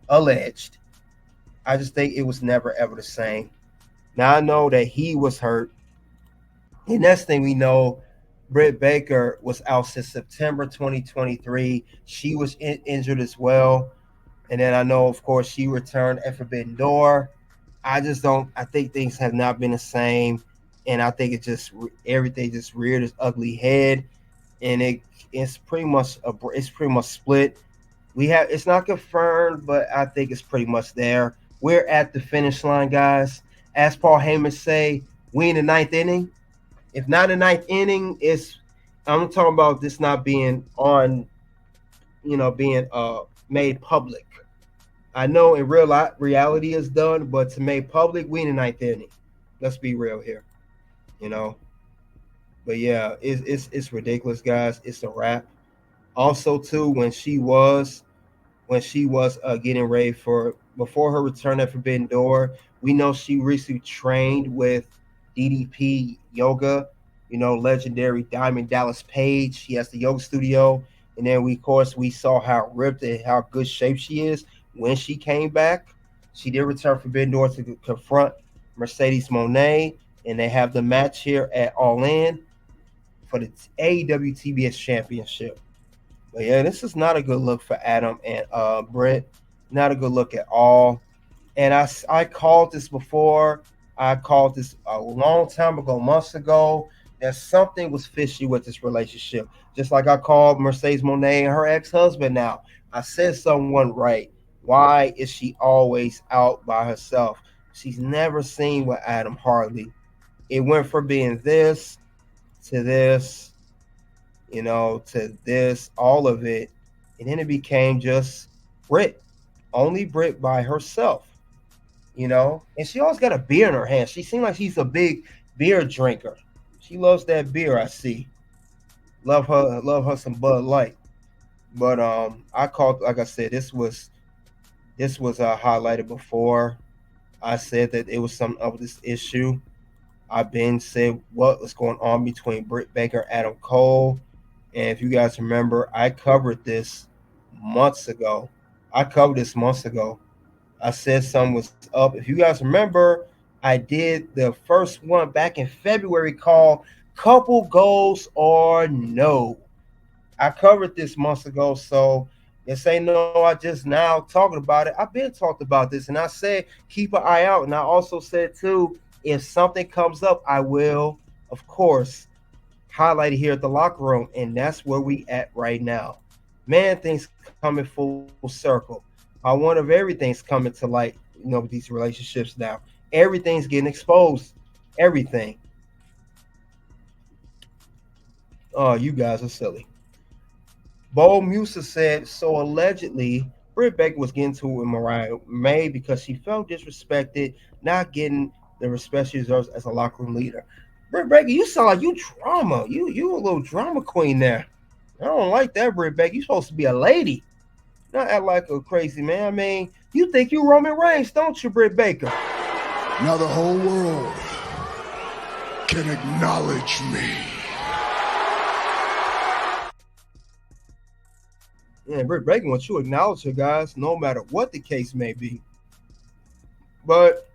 alleged. I just think it was never ever the same. Now I know that he was hurt. The next thing we know, Britt Baker was out since September 2023. She was injured as well. And then I know, of course, she returned at Forbidden Door. I just don't. I think things have not been the same, and I think it just everything just reared its ugly head, and it's pretty much split. We have it's not confirmed, but I think it's pretty much there. We're at the finish line, guys. As Paul Heyman say, we in the ninth inning. If not the ninth inning, it's I'm talking about this not being on, being made public. I know in reality is done, but to make public, we in the ninth inning. Let's be real here, you know. But yeah, it's ridiculous, guys. It's a wrap. Also, too, when she was getting ready for before her return at Forbidden Door, we know she recently trained with DDP Yoga. Legendary Diamond Dallas Page. She has the yoga studio, and then of course we saw how ripped and how good shape she is when she came back. She did return Forbidden Door to confront Mercedes Monet, and they have the match here at All In for the AEW TBS Championship. But yeah, this is not a good look for Adam and Britt. Not a good look at all. And I called this before. I called this a long time ago, months ago, that something was fishy with this relationship. Just like I called Mercedes Monet and her ex-husband now. I said someone right. Why is she always out by herself? She's never seen with Adam Harley. It went from being this to this, to this, all of it. And then it became just Britt, only Britt by herself. And she always got a beer in her hand. She seems like she's a big beer drinker. She loves that beer, I see. Love her some Bud Light. But I called, like I said, this was highlighted before. I said that it was some of this issue. I've been said what was going on between Britt Baker and Adam Cole. And if you guys remember, I covered this months ago. I said something was up. If you guys remember, I did the first one back in February called Couple Goals or No. I covered this months ago, so this ain't no I just now talking about it. I've been talked about this, and I said keep an eye out. And I also said too, if something comes up, I will, of course, highlight it here at the locker room, and that's where we at right now. Man, things coming full circle. I wonder if everything's coming to light, with these relationships now. Everything's getting exposed. Everything. Oh, you guys are silly. Bo Musa said, so allegedly, Britt Baker was getting to with Mariah May because she felt disrespected, not getting the respect she deserves as a locker room leader. Britt Baker, you sound like you drama. You a little drama queen there. I don't like that, Britt Baker. You supposed to be a lady, not act like a crazy man. I mean, you think you Roman Reigns, don't you, Britt Baker? Now the whole world can acknowledge me. Yeah, Britt Baker wants you to acknowledge her, guys, no matter what the case may be. But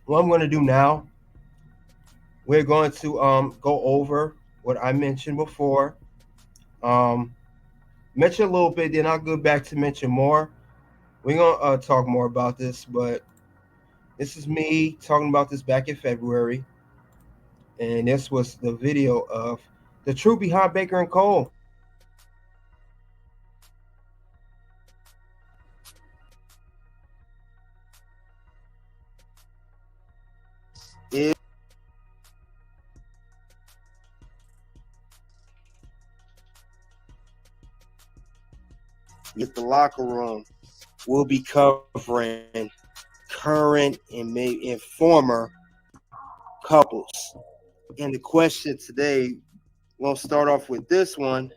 what I'm going to do now, we're going to go over what I mentioned before. Mention a little bit, then I'll go back to mention more. We're going to talk more about this, but this is me talking about this back in February. And this was the video of the truth behind Baker and Cole. Is the locker room will be covering current and former couples. And the question today, we'll start off with this one.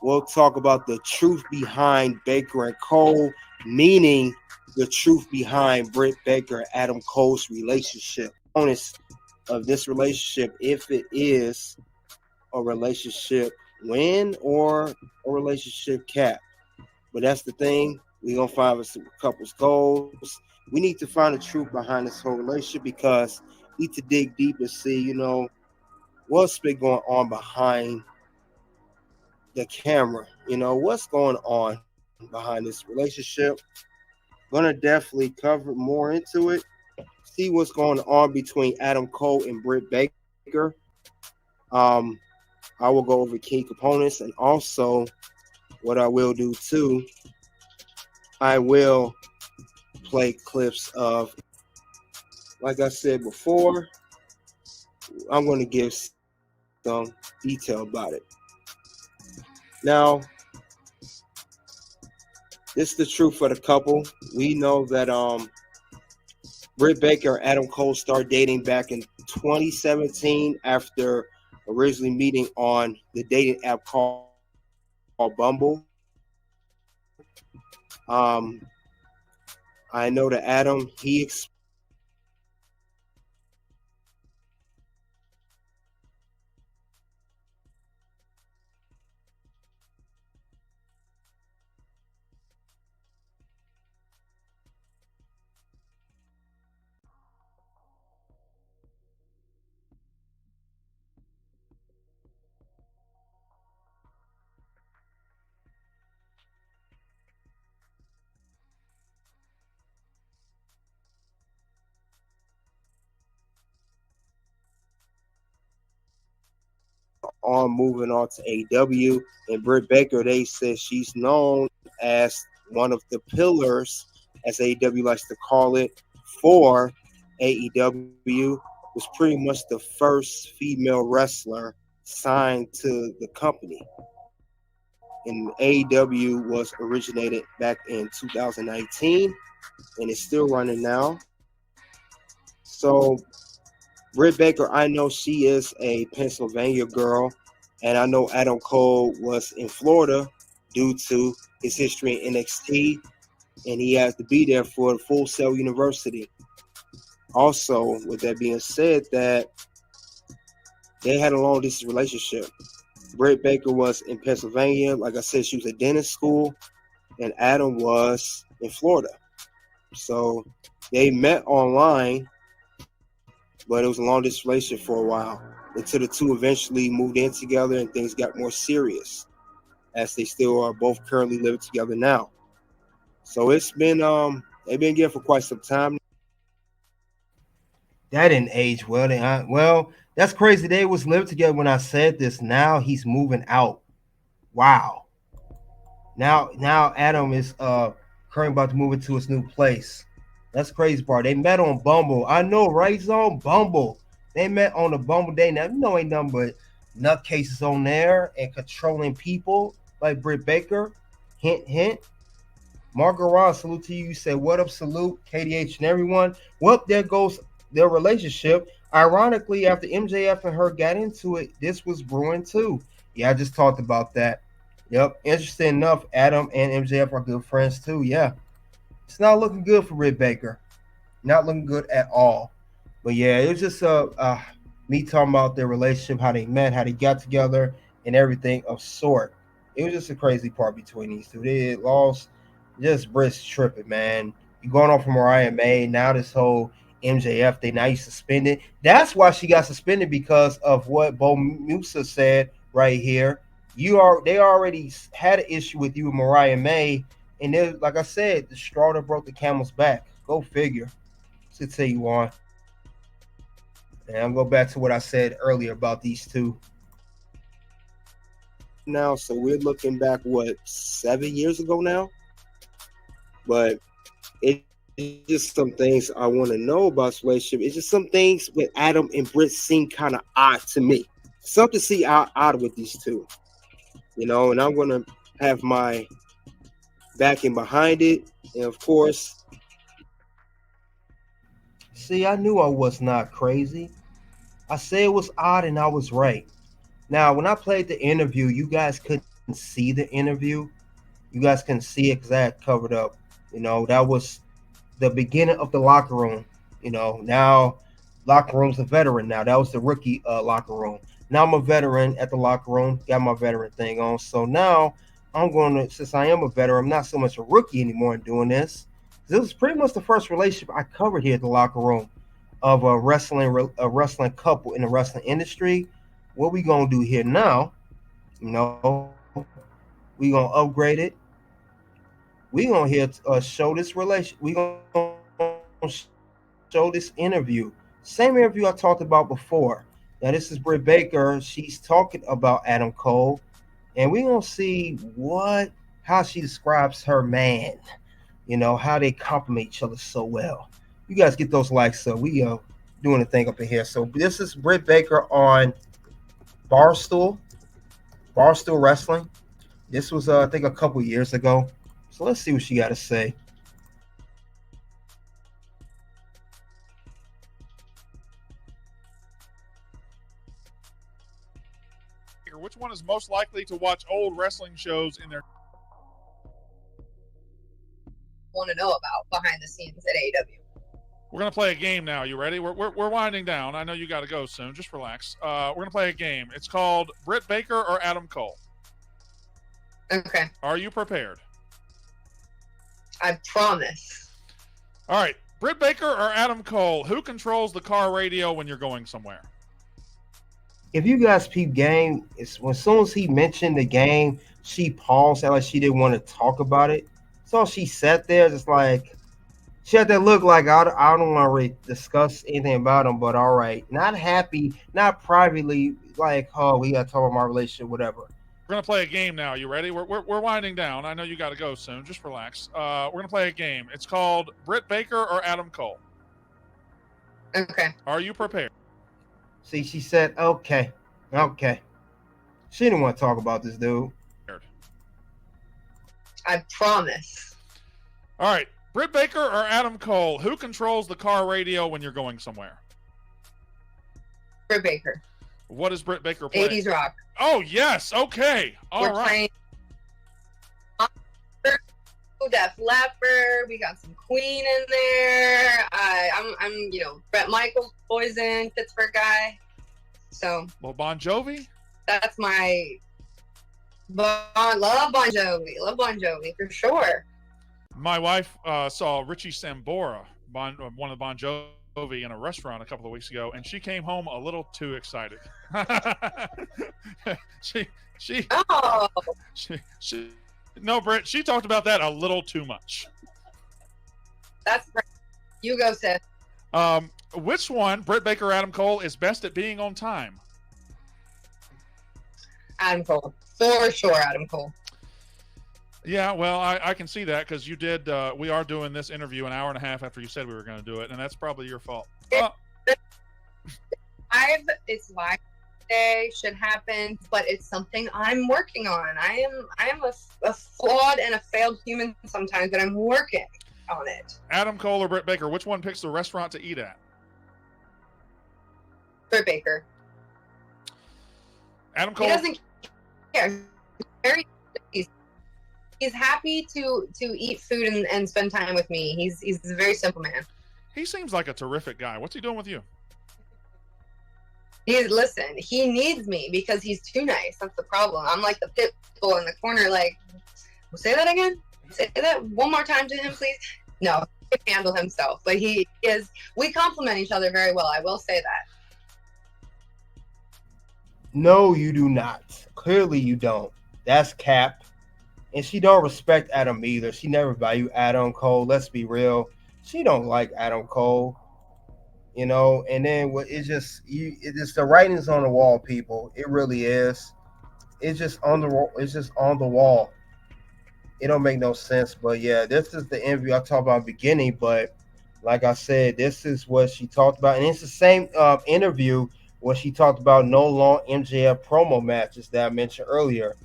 We'll talk about the truth behind Baker and Cole, meaning the truth behind Britt Baker and Adam Cole's relationship. Honest of this relationship, if it is a relationship win or a relationship cap. But that's the thing. We're gonna find us some couples goals. We need to find the truth behind this whole relationship because we need to dig deep and see, what's been going on behind the camera. What's going on behind this relationship. Gonna definitely cover more into it. See what's going on between Adam Cole and Britt Baker. Um, I will go over key components, and also what I will do too, I will play clips of, like I said before, I'm going to give some detail about it. Now, this is the truth for the couple. We know that Britt Baker and Adam Cole started dating back in 2017 after originally meeting on the dating app called Bumble. Um, I know that Adam, he expressed on moving on to AEW. And Britt Baker, they said she's known as one of the pillars, as AEW likes to call it, for AEW. Was pretty much the first female wrestler signed to the company. And AEW was originated back in 2019 and it's still running now. So Britt Baker, I know she is a Pennsylvania girl, and I know Adam Cole was in Florida due to his history in NXT, and he has to be there for Full Sail University. Also, with that being said, that they had a long distance relationship. Britt Baker was in Pennsylvania, like I said, she was at dentist school, and Adam was in Florida. So they met online, but it was a long distance relationship for a while until the two eventually moved in together and things got more serious, as they still are both currently living together now. So it's been they've been together for quite some time. That didn't age well. Well, that's crazy. They was living together when I said this. Now he's moving out. Wow. Now Adam is currently about to move into his new place. That's crazy part. They met on Bumble. I know, right? It's on Bumble. They met on the Bumble day. Now you know ain't nothing but nutcases on there and controlling people like Britt Baker. Hint, hint. Margaret Ross, salute to you. You said, what up, salute, KDH and everyone. Well, there goes their relationship. Ironically, after MJF and her got into it, this was brewing too. Yeah, I just talked about that. Yep. Interesting enough, Adam and MJF are good friends too. Yeah. It's not looking good for Britt Baker. Not looking good at all. But yeah, it was just me talking about their relationship, how they met, how they got together, and everything of sort. It was just a crazy part between these two. They lost just Britt's tripping, man. You going on from Mariah May, now this whole MJF thing, now you suspended. That's why she got suspended because of what Bo Musa said right here. They already had an issue with you and Mariah May, and then, like I said, the straw that broke the camel's back. Go figure. To tell you on. And I'll go back to what I said earlier about these two. Now, so we're looking back, what, 7 years ago now? But it's just some things I want to know about this relationship. It's just some things with Adam and Britt seem kind of odd to me. Something to see odd with these two, and I'm going to have my backing behind it. And of course, See, I knew I was not crazy. I said it was odd and I was right. Now, when I played the interview, you guys couldn't see the interview. You guys couldn't see it because I had covered up. That was the beginning of the locker room. Now locker room's a veteran now. That was the rookie locker room. Now I'm a veteran at the locker room, got my veteran thing on. So now I'm going to, since I am a veteran, I'm not so much a rookie anymore in doing this. This was pretty much the first relationship I covered here at the locker room of a wrestling couple in the wrestling industry. What we gonna do here now? We gonna upgrade it. We gonna here show this relation. We gonna show this interview. Same interview I talked about before. Now this is Britt Baker. She's talking about Adam Cole, and we gonna see how she describes her man. How they compliment each other so well. You guys get those likes up. We doing a thing up in here. So this is Britt Baker on Barstool, Barstool Wrestling. This was I think a couple years ago. So let's see what she got to say. Which one is most likely to watch old wrestling shows in their want to know about behind the scenes at AEW? We're going to play a game now. You ready? We're winding down. I know you got to go soon. Just relax. We're going to play a game. It's called Britt Baker or Adam Cole. Okay. Are you prepared? I promise. All right. Britt Baker or Adam Cole, who controls the car radio when you're going somewhere? If you guys peep game, as soon as he mentioned the game, she paused, like she didn't want to talk about it. So she sat there, just like she had that look like I don't want to really discuss anything about him, but all right, not happy, not privately, like oh we got to talk about my relationship, whatever. We're going to play a game now. You ready? We're winding down. I know you got to go soon. Just relax. We're going to play a game. It's called Britt Baker or Adam Cole. Okay. Are you prepared? See, she said, okay. She didn't want to talk about this dude. I promise. All right. Britt Baker or Adam Cole, who controls the car radio when you're going somewhere? Britt Baker. What is Britt Baker playing? 80s rock. Oh, yes. Okay. All right. Playing Def Leppard. We got some Queen in there. I'm Bret Michaels, Poison, Pittsburgh guy. So. Well, Bon Jovi? That's my. Love Bon Jovi for sure. My wife saw Richie Sambora, one of the Bon Jovi, in a restaurant a couple of weeks ago, and she came home a little too excited. No, Britt, she talked about that a little too much. That's right. You go, Seth. Which one, Britt Baker or Adam Cole, is best at being on time? Adam Cole. For sure, Adam Cole. Yeah, well, I can see that because you did. We are doing this interview an hour and a half after you said we were going to do it, and that's probably your fault. It's live day, should happen, but it's something I'm working on. I am a flawed and a failed human sometimes, but I'm working on it. Adam Cole or Britt Baker, which one picks the restaurant to eat at? Britt Baker. Adam Cole. He doesn't care. He's happy to eat food and spend time with me. He's a very simple man. He seems like a terrific guy. What's he doing with you? Listen, he needs me because he's too nice. That's the problem. I'm like the pit bull in the corner, like, say that again? Say that one more time to him, please? No, he can handle himself. But we complement each other very well. I will say that. No, you do not. Clearly you don't. That's cap. And she don't respect Adam either. She never value Adam Cole. Let's be real. She don't like Adam Cole. And then it's just the writing's on the wall, people. It really is. It's just on the wall. It don't make no sense. But yeah, this is the interview I talked about at the beginning. But like I said, this is what she talked about. And it's the same interview where she talked about no long MJF promo matches that I mentioned earlier.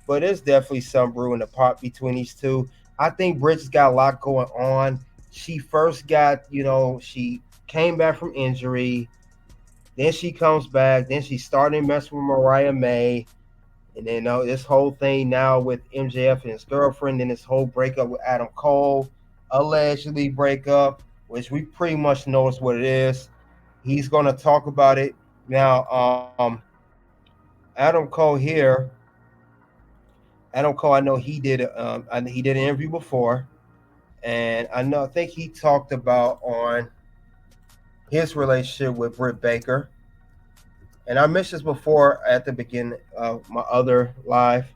But there's definitely some brew in the pot between these two. I think Britt's got a lot going on. She first got, she came back from injury. Then she comes back. Then she started messing with Mariah May. And then this whole thing now with MJF and his girlfriend. Then this whole breakup with Adam Cole. Allegedly breakup, which we pretty much know is what it is. He's going to talk about it. Now, Adam Cole here Adam Cole, I know he did. He did an interview before, and I think he talked about on his relationship with Britt Baker. And I mentioned this before at the beginning of my other live.